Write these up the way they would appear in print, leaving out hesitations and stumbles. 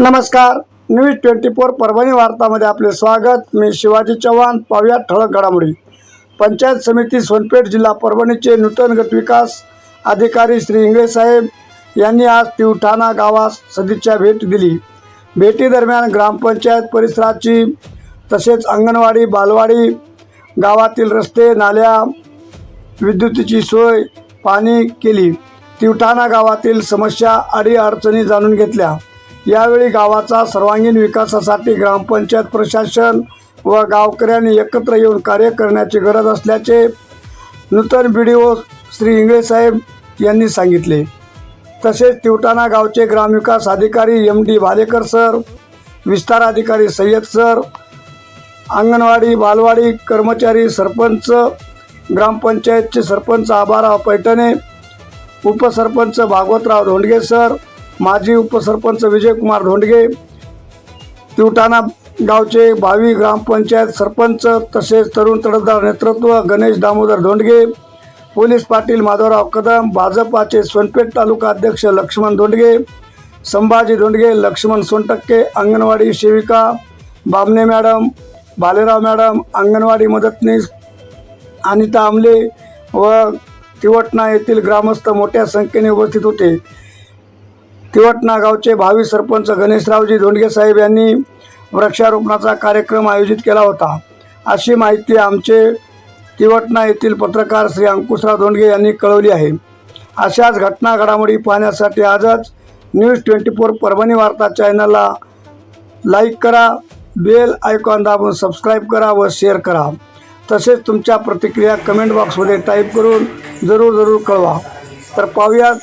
नमस्कार, न्यूज 24 परभणी वार्तामध्ये आपले स्वागत। मी शिवाजी चव्हाण। पाहूया ठळक घडामोडी। पंचायत समिती सोनपेठ जिल्हा परभणीचे नूतन गटविकास अधिकारी श्री इंगळे साहेब यांनी आज तिवठाणा गावास सदिच्छा भेट दिली। भेटीदरम्यान ग्रामपंचायत परिसराची तसेच अंगणवाडी, बालवाडी, गावातील रस्ते, नाल्या, विद्युतीची सोय, पाणी केली। तिवठाणा गावातील समस्या, अडीअडचणी जाणून घेतल्या। यावेळी गावाचा सर्वांगीण विकासासाठी ग्रामपंचायत प्रशासन व गावकऱ्यांनी एकत्र येऊन कार्य करण्याची गरज असल्याचे नूतन BDO श्री इंगळे साहेब यांनी सांगितले। तसेच तिवठाणा गावचे ग्रामविकास अधिकारी MD भालेकर सर, विस्तार अधिकारी सय्यद सर, अंगणवाडी, बालवाडी कर्मचारी, सरपंच, ग्रामपंचायतचे सरपंच आबाराव पैठणे, उपसरपंच भागवतराव धोंडगे सर, माजी उपसरपंच विजयकुमार धोंडगे, तिवठाणा गावचे भावी ग्रामपंचायत सरपंच तसेच तरुण तडफदार नेतृत्व गणेश दामोदर धोंडगे, पोलीस पाटील माधवराव कदम, भाजपाचे सोनपेठ तालुका अध्यक्ष लक्ष्मण धोंडगे, संभाजी धोंडगे, लक्ष्मण सोनटक्के, अंगणवाडी सेविका बामणे मॅडम, भालेराव मॅडम, अंगणवाडी मदतनीस अनिता आमले व तिवठणा येथील ग्रामस्थ मोठ्या संख्येने उपस्थित होते। तिवठणा गावचे भावी सरपंच गणेशरावजी धोंडगे साहेब यांनी वृक्षारोपणाचा कार्यक्रम आयोजित केला होता, अशी माहिती आमचे तिवठणा येथील पत्रकार श्री अंकुशराव धोंडगे यांनी कळवली आहे। अशाच घटना घडामोडी पाहण्यासाठी आजच न्यूज 24 परभणी वार्ता चॅनलला लाईक करा, बेल आयकॉन दाबून सबस्क्राईब करा व शेअर करा। तसेच तुमच्या प्रतिक्रिया कमेंट बॉक्समध्ये टाईप करून जरूर कळवा। तर पाहूया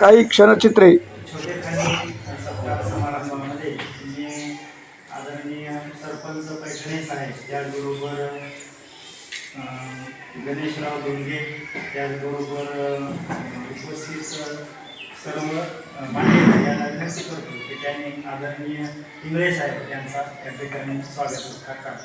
काही क्षणचित्रे। समारंभामध्ये आदरणीय सरपंच पैठणे साहेब, त्याचबरोबर गणेशराव धोंडगे, त्याचबरोबर उपस्थित सर्व मान्यवर यांना विनंती करतो की त्यांनी आदरणीय इंगळे साहेब यांचा या ठिकाणी स्वागत सत्कार करा।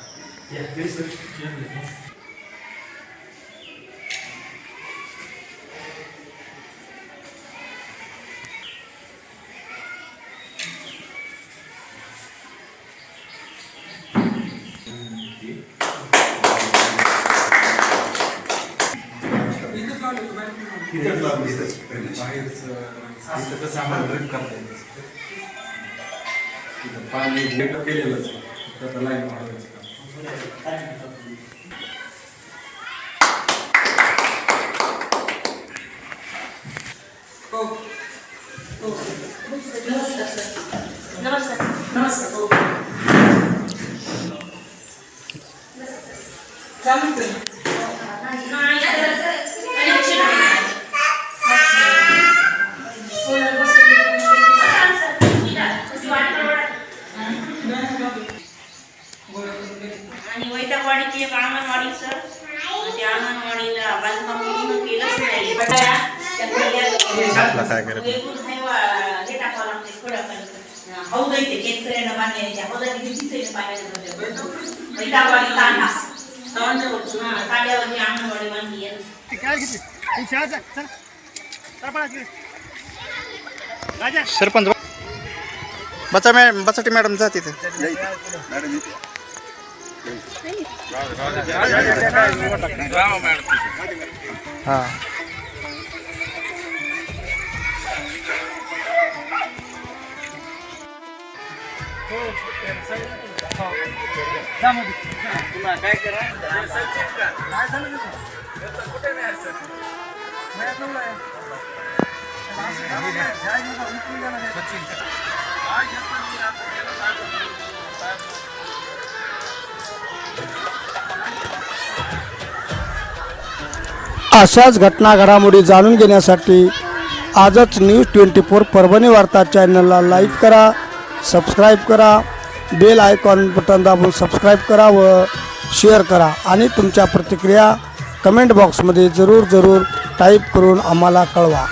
पाणी केलेलंच त्याचा लाईन वाढवायचं आणि वैतागवाडीची एक अंगणवाडी सर, त्या अंगणवाडीला बांधकाम पूर्ण केलंच नाही। हे टाकावं लागते थोड्यापर्यंत हौद येते शेतकऱ्यांना पाण्याच्या हौदाची भीतीच पाण्याच्या वैतागवाडी तांडा तांड्यावरची अंगणवाडी बांधली आहे। सरपंच बचाटी मॅडम जा तिथे। हाँ काय करा अशाच घटना घडामोडी जाणून घेण्यासाठी आजच न्यूज 24 परभणी वार्ता चॅनलला लाईक करा, सबस्क्राईब करा, बेल आयकॉन बटन दाबून सबस्क्राईब करा व शेअर करा आणि तुमच्या प्रतिक्रिया कमेंट बॉक्समध्ये जरूर टाईप करून आम्हाला कळवा।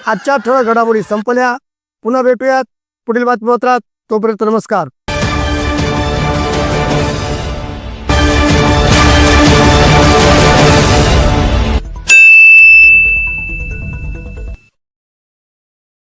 आजच्या ठळक घडामोडी संपल्या। पुन्हा भेटूयात पुढील बातमीपत्रात। तोपर्यंत नमस्कार।